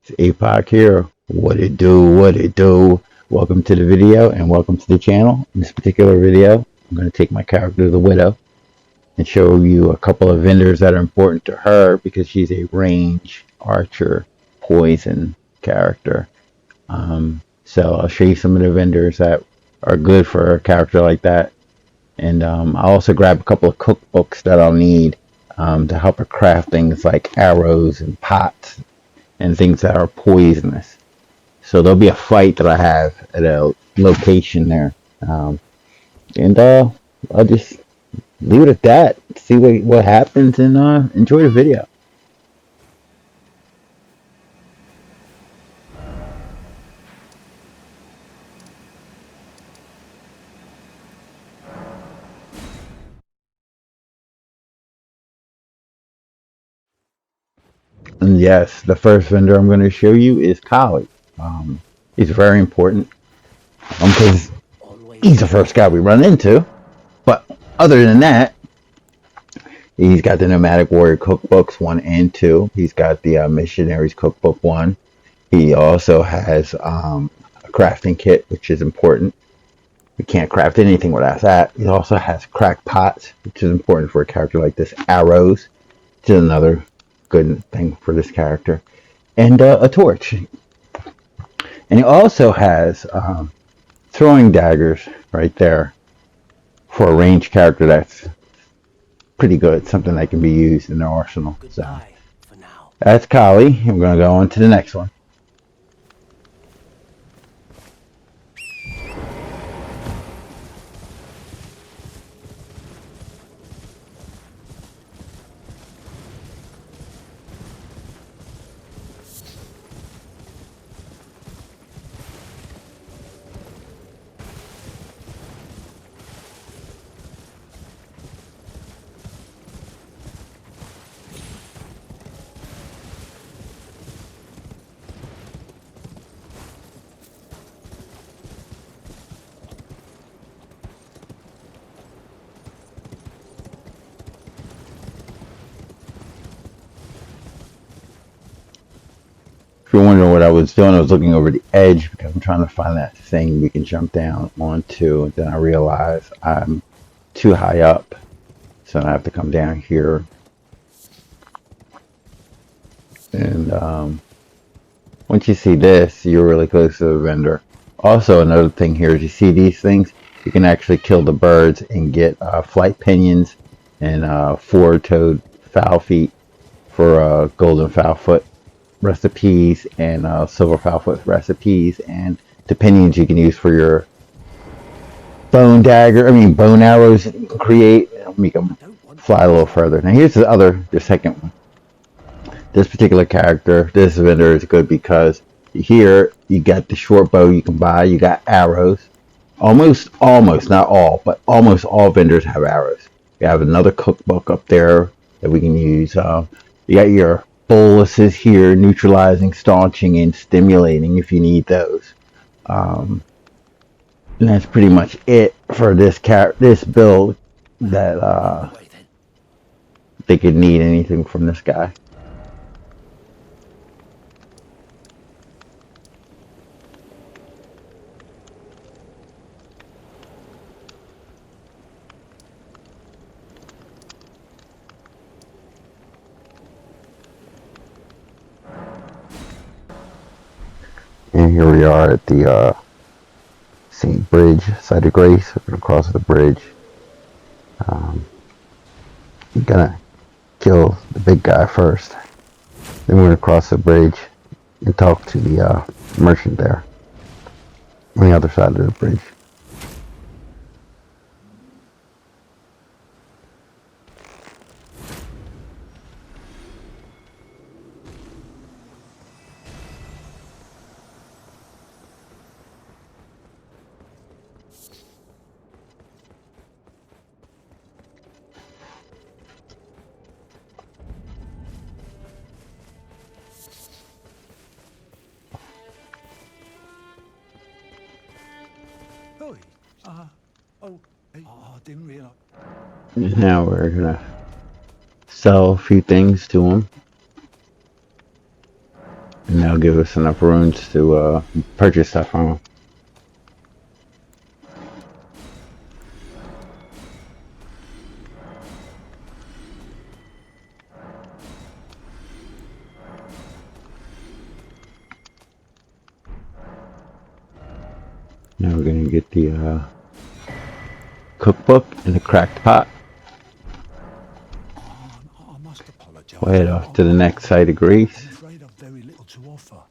It's APOC here. What it do? What it do? Welcome to the video and welcome to the channel. In this particular video, I'm going to take my character, the Widow, and show you a couple of vendors that are important to her because she's a range archer poison character. So I'll show you some of the vendors that are good for a character like that. And I'll also grab a couple of cookbooks that I'll need to help her craft things like arrows and pots and things that are poisonous. So there'll be a fight that I have at a location there. Um, and I'll just leave it at that. See what happens and enjoy the video. And yes, the first vendor I'm going to show you is Kali. Um, he's very important because he's the first guy we run into. But other than that, he's got the Nomadic Warrior Cookbooks 1 and 2. He's got the Missionaries Cookbook 1. He also has a crafting kit, which is important. We can't craft anything without that. He also has crack pots, which is important for a character like this. Arrows, which is another good thing for this character. And a torch. And he also has throwing daggers right there for a ranged character that's pretty good. Something that can be used in their arsenal. So that's Kali. I'm going to go on to the next one. If you're wondering what I was doing, I was looking over the edge because I'm trying to find that thing we can jump down onto. And then I realized I'm too high up, so I have to come down here. And once you see this, you're really close to the vendor. Also, another thing here is you see these things, you can actually kill the birds and get flight pinions and four-toed fowl feet for golden fowl foot recipes and silver fowl foot recipes, and the pinions you can use for your bone arrows that you can create and make them fly a little further. Now here's the second one. This particular character, this vendor is good because here you got the short bow you can buy, you got arrows. Almost, not all, but almost all vendors have arrows. You have another cookbook up there that we can use. You got your boluses here, neutralizing, staunching, and stimulating if you need those. And that's pretty much it for this build that they could need anything from this guy. And here we are at the St. Bridge, site of Grace. We're going to cross the bridge. We're going to kill the big guy first. Then we're going to cross the bridge and talk to the merchant there on the other side of the bridge. Didn't realize. Now we're going to sell a few things to him. and that'll give us enough runes to purchase stuff from them. Now we're gonna get the cookbook and the cracked pot. I must apologise. We'll head off to the next site of Greece. I'm afraid I've very little to offer.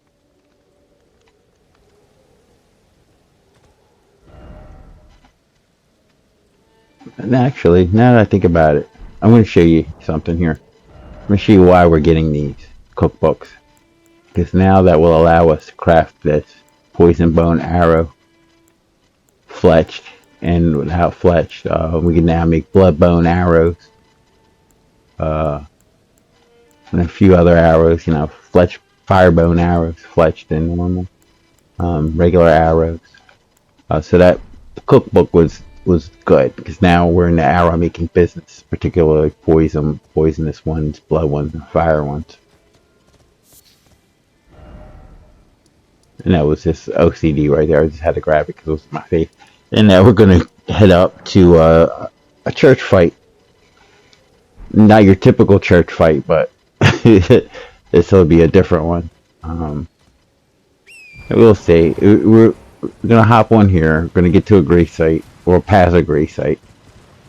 And actually, now that I think about it, I'm going to show you something here. I'm going to show you why we're getting these cookbooks. Because now that will allow us to craft this poison bone arrow fletched, and without fletched, we can now make blood bone arrows, and a few other arrows, fletched fire bone arrows, fletched and normal, regular arrows. So that cookbook was good, because now we're in the arrow making business, particularly poisonous ones, blood ones, and fire ones. And that was just OCD right there. I just had to grab it because it was my face. And now we're going to head up to a church fight. Not your typical church fight, but this will be a different one. We'll see. We're going to hop on here. We're going to get to a Greece site, or pass a Greece site.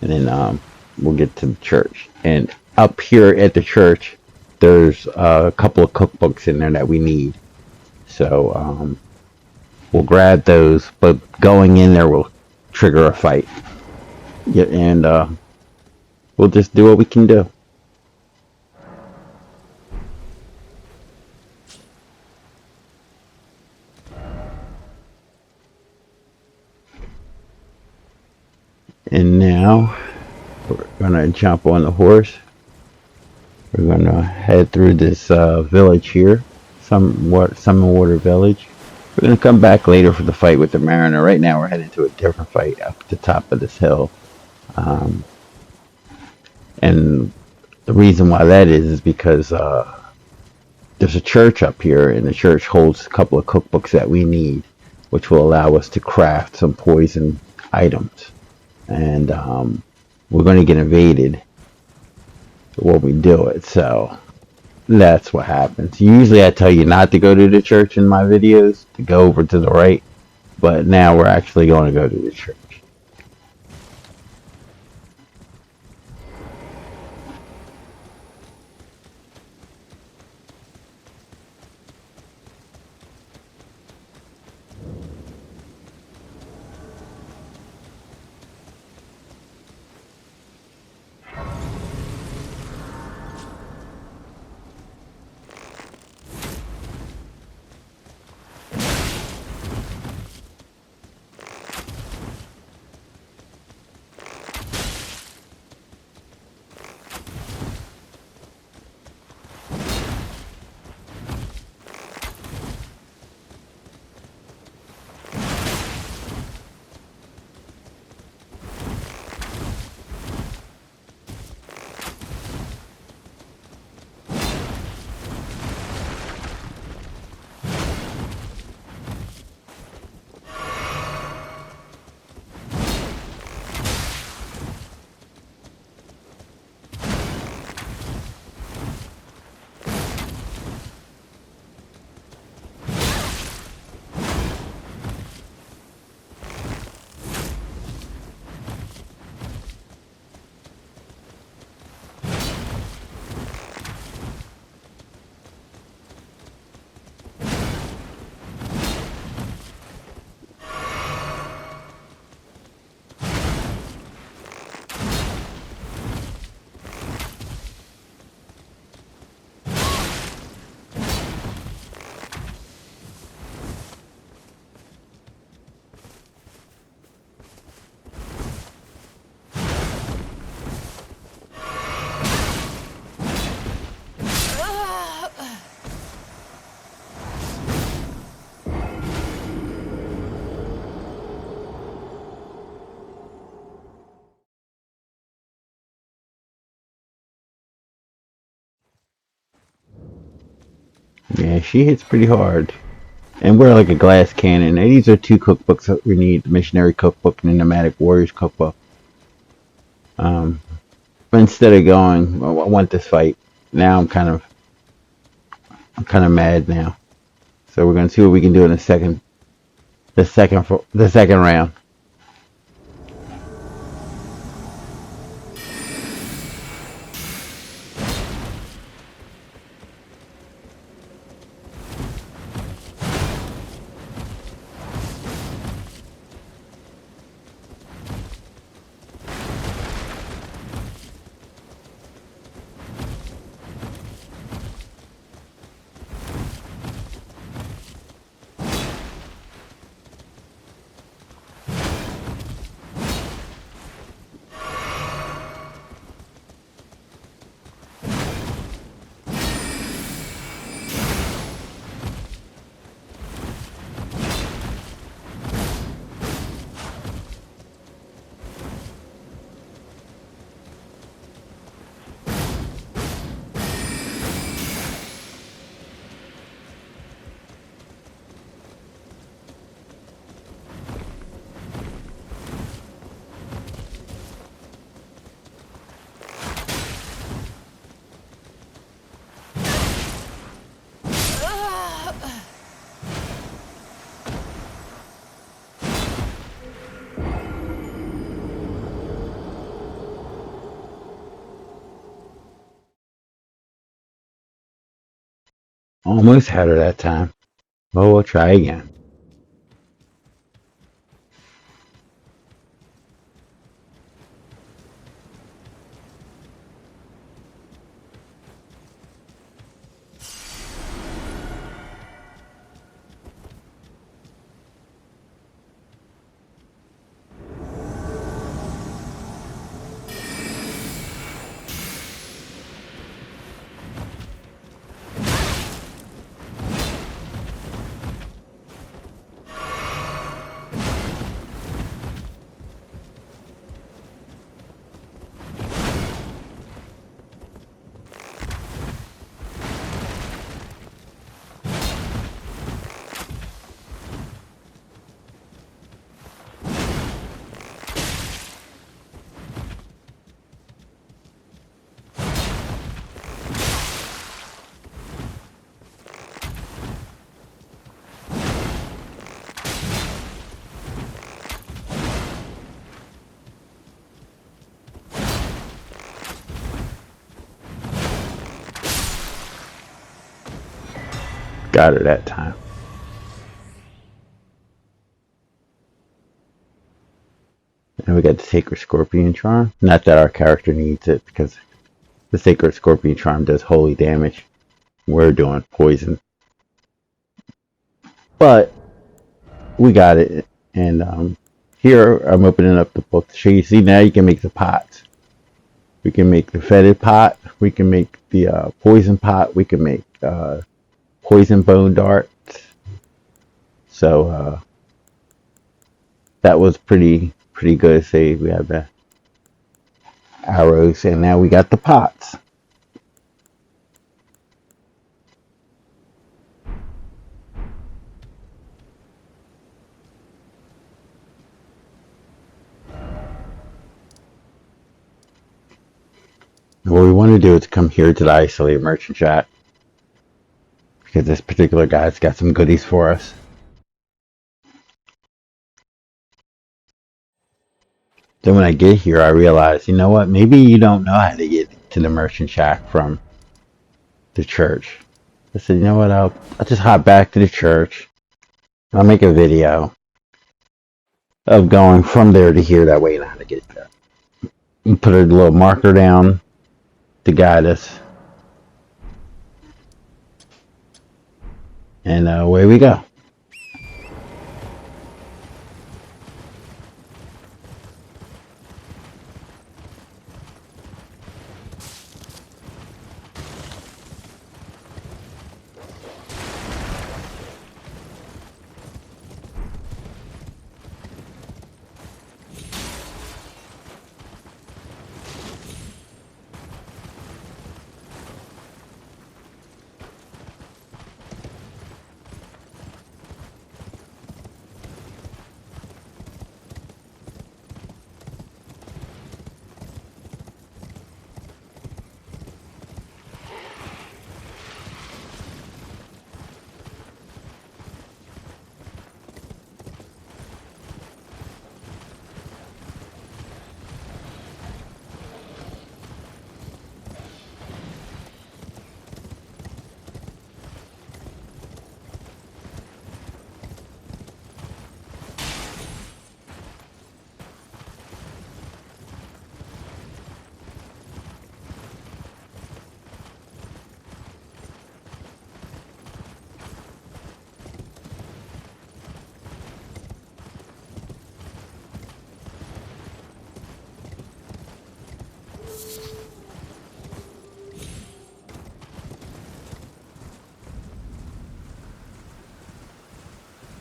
And then we'll get to the church. And up here at the church, there's a couple of cookbooks in there that we need. So we'll grab those, but going in there will trigger a fight. Yeah, and we'll just do what we can do. And now we're gonna jump on the horse. We're gonna head through this village here, Summerwater Village. We're gonna come back later for the fight with the Mariner. Right now we're heading to a different fight up at the top of this hill. And the reason why that is because there's a church up here, and the church holds a couple of cookbooks that we need, which will allow us to craft some poison items. And we're going to get invaded when we do it, so that's what happens. Usually I tell you not to go to the church in my videos, to go over to the right, but now we're actually going to go to the church. she hits pretty hard. And we're like a glass cannon. And these are two cookbooks that we need: the Missionary Cookbook and the Nomadic Warriors Cookbook. But instead of going, well, I want this fight. Now I'm kind of mad now. So we're gonna see what we can do in the second round. Almost had her that time. Well, we'll try again. Got her that time. And we got the Sacred Scorpion Charm. Not that our character needs it, because the Sacred Scorpion Charm does holy damage. We're doing poison. But we got it. And here I'm opening up the book to show you. See, now you can make the pots. We can make the fetid pot. We can make the poison pot. We can make poison bone darts. So that was pretty good. Say we have the arrows, and now we got the pots. What we want to do is come here to the isolated merchant shack, because this particular guy's got some goodies for us. Then when I get here, I realize, you know what? Maybe you don't know how to get to the merchant shack from the church. I said, you know what? I'll just hop back to the church. I'll make a video of going from there to here. That way, you know how to get there. You put a little marker down to guide us, and away we go.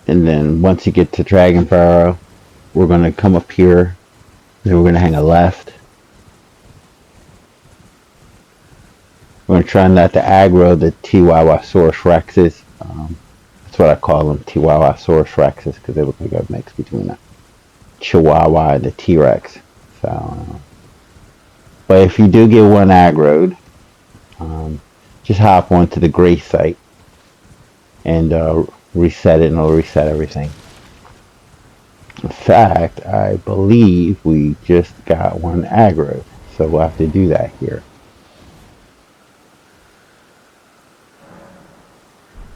And then once you get to Dragon Burrow, we're going to come up here. Then we're going to hang a left. We're going to try not to aggro the Chihuahuasaurus Rexes. That's what I call them, Chihuahuasaurus Rexes, because they look like a mix between a Chihuahua and a T-Rex. So, but if you do get one aggroed, just hop onto the Grace site and reset it, and it'll reset everything. In fact, I believe we just got one aggroed, so we'll have to do that here.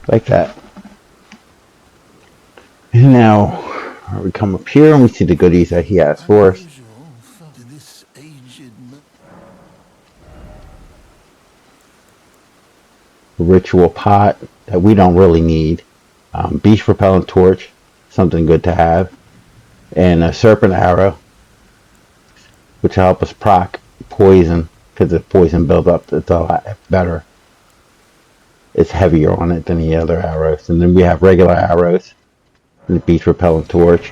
Like that. And now we come up here and we see the goodies that he has for us. Ritual pot that we don't really need. Beast repellent torch, something good to have. And a serpent arrow, which will help us proc poison, because the poison buildup, it's a lot better. It's heavier on it than the other arrows. And then we have regular arrows. And the beast repellent torch.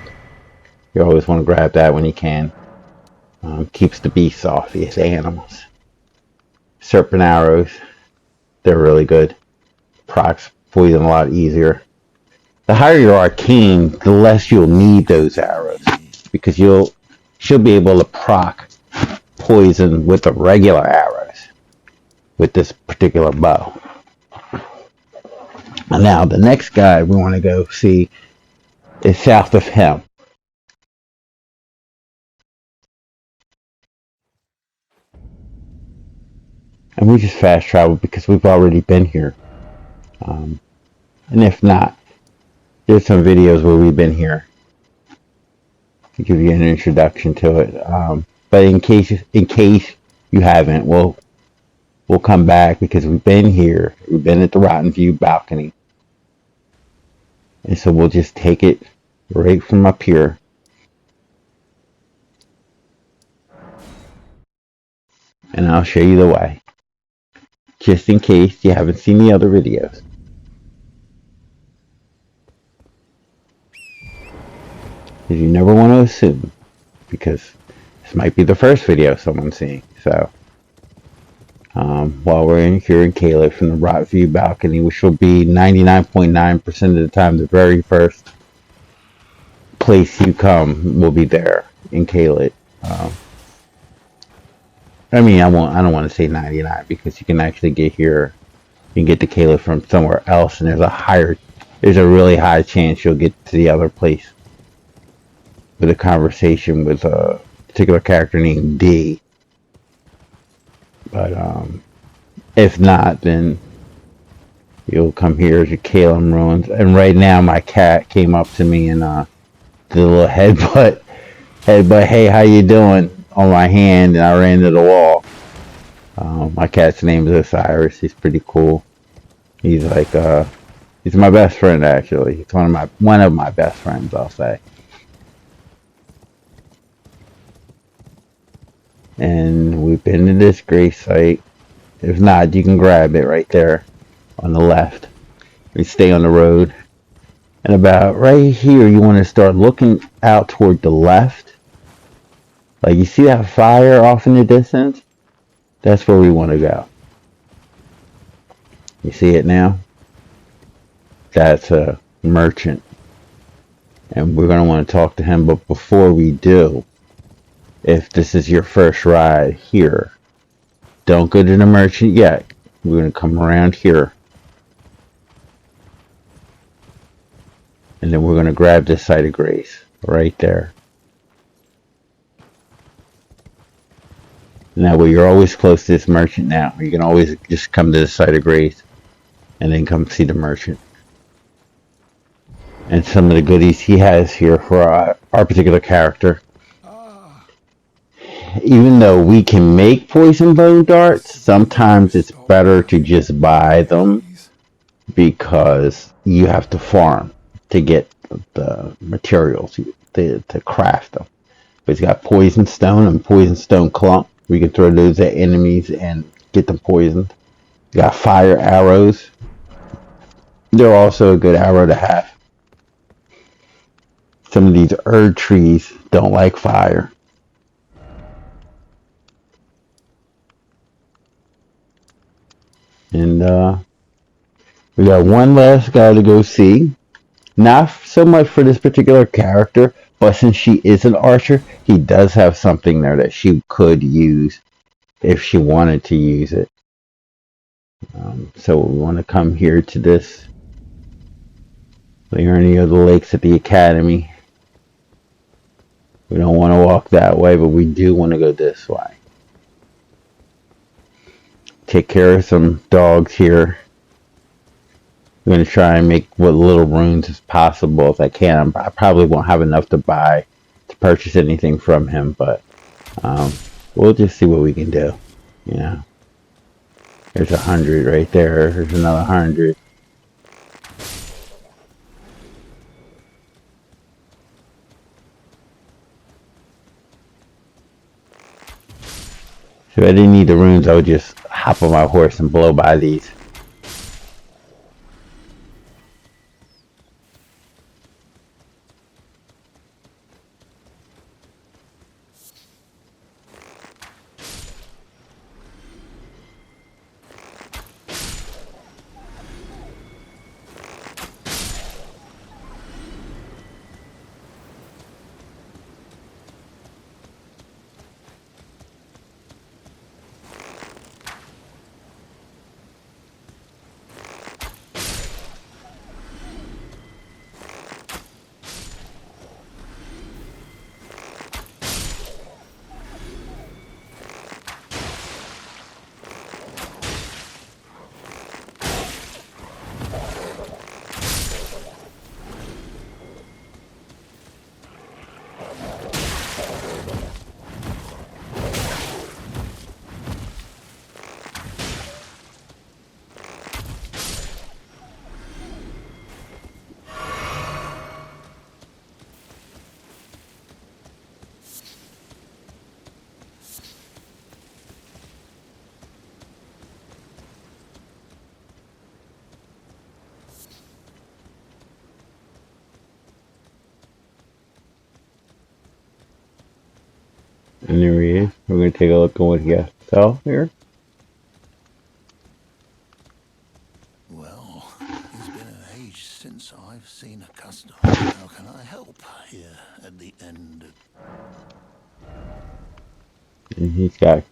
You always want to grab that when you can. Keeps the beasts off these animals. Serpent arrows, they're really good. Procs poison a lot easier. The higher your arcane, the less you'll need those arrows, because she'll be able to proc poison with the regular arrows with this particular bow. And now the next guy we want to go see is south of him. And we just fast travel because we've already been here. And if not, there's some videos where we've been here to give you an introduction to it. But in case you haven't, we'll come back because we've been here. We've been at the Rotten View balcony. And so we'll just take it right from up here. And I'll show you the way. Just in case you haven't seen the other videos. Because you never want to assume. Because this might be the first video someone's seeing. So, while we're in here in Caelid from the Rotten View balcony, which will be 99.9% of the time the very first place you come will be there in Caelid. I mean, I don't want to say 99 because you can actually get here. You can get to Caelid from somewhere else, and there's a really high chance you'll get to the other place with a conversation with a particular character named D. But if not, then you'll come here to Caelid Ruins. And right now, my cat came up to me and did a little headbutt. Hey, how you doing? On my hand, and I ran to the wall. My cat's name is Osiris. He's pretty cool. He's like he's my best friend actually. He's one of my best friends, I'll say. And we've been to this Grace site. If not, you can grab it right there on the left. We stay on the road. And about right here, you want to start looking out toward the left. Like you see that fire off in the distance? That's where we want to go. You see it now? That's a merchant. And we're going to want to talk to him. But before we do, if this is your first ride here, don't go to the merchant yet. We're going to come around here. And then we're going to grab this site of Grace right there. Now, where you're always close to this merchant now. You can always just come to the site of Grace and then come see the merchant. And some of the goodies he has here for our particular character. Even though we can make poison bone darts, sometimes it's better to just buy them because you have to farm to get the materials to craft them. But he's got poison stone and poison stone clump. We can throw those at enemies and get them poisoned. You got fire arrows. They're also a good arrow to have. Some of these Erd trees don't like fire. And we got one last guy to go see. Not so much for this particular character, but since she is an archer, he does have something there that she could use if she wanted to use it. So we want to come here to this Liurnia of the Lakes at the Academy. We don't want to walk that way, but we do want to go this way. Take care of some dogs here. I'm going to try and make what little runes as possible as I can. I probably won't have enough to purchase anything from him, but we'll just see what we can do. You know, there's 100 right there. There's another 100. If I didn't need the runes, I would just hop on my horse and blow by these. And there he is. We're going to take a look at what he has to sell here. Well, it's been an age since I've seen a customer. How can I help here at the end? And he's got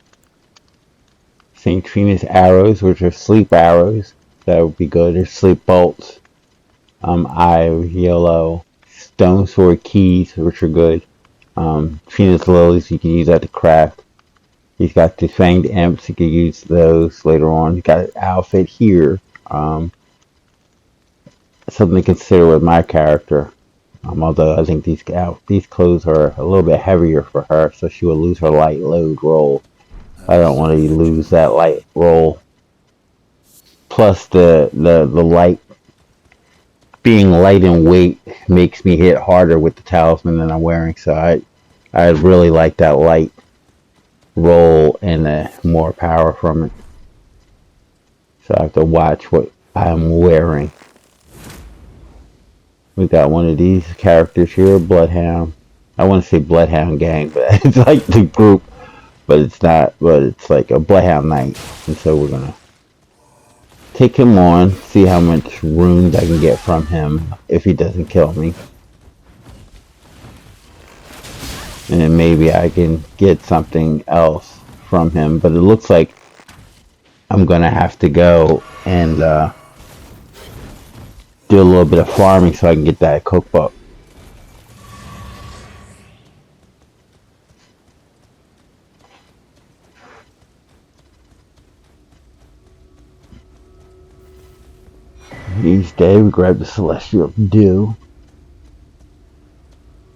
St. Trina's arrows, which are sleep arrows. That would be good. There's sleep bolts. Eye yellow. Stone sword keys, which are good. Trina's lilies, you can use that to craft. He's got the fanged imps, you can use those later on. He's got an outfit here. Something to consider with my character. Although I think these clothes are a little bit heavier for her, so she will lose her light load roll. I don't want to lose that light roll. Plus the light being light in weight makes me hit harder with the talisman that I'm wearing, so I really like that light roll and the more power from it. So I have to watch what I'm wearing. We got one of these characters here, Bloodhound. I want to say Bloodhound Gang, but it's like the group, but it's not. But it's like a Bloodhound Knight, and so we're gonna take him on, see how much runes I can get from him if he doesn't kill me. And then maybe I can get something else from him. But it looks like I'm going to have to go and do a little bit of farming so I can get that cookbook. Each day we grab the Celestial Dew.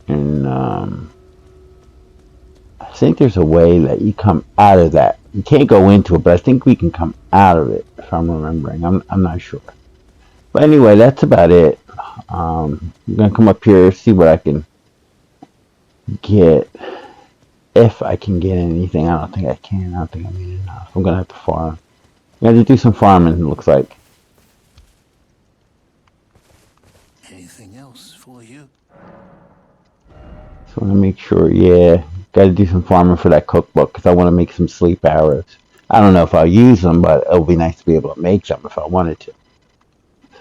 And I think there's a way that you come out of that. You can't go into it, but I think we can come out of it, if I'm remembering. I'm not sure. But anyway, that's about it. I'm going to come up here, see what I can get. If I can get anything. I don't think I can. I don't think I need enough. I'm going to have to farm. I'm going to do some farming, it looks like. Anything else for you? So I want to make sure, yeah, got to do some farming for that cookbook because I want to make some sleep arrows. I don't know if I'll use them, but it'll be nice to be able to make them if I wanted to.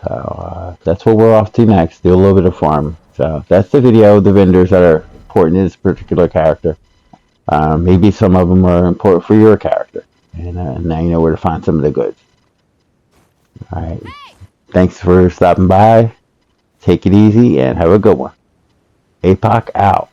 So that's what we're off to next. Do a little bit of farm. So that's the video. The vendors that are important to this particular character. Maybe some of them are important for your character, and now you know where to find some of the goods. All right. Thanks for stopping by. Take it easy and have a good one. APOC out.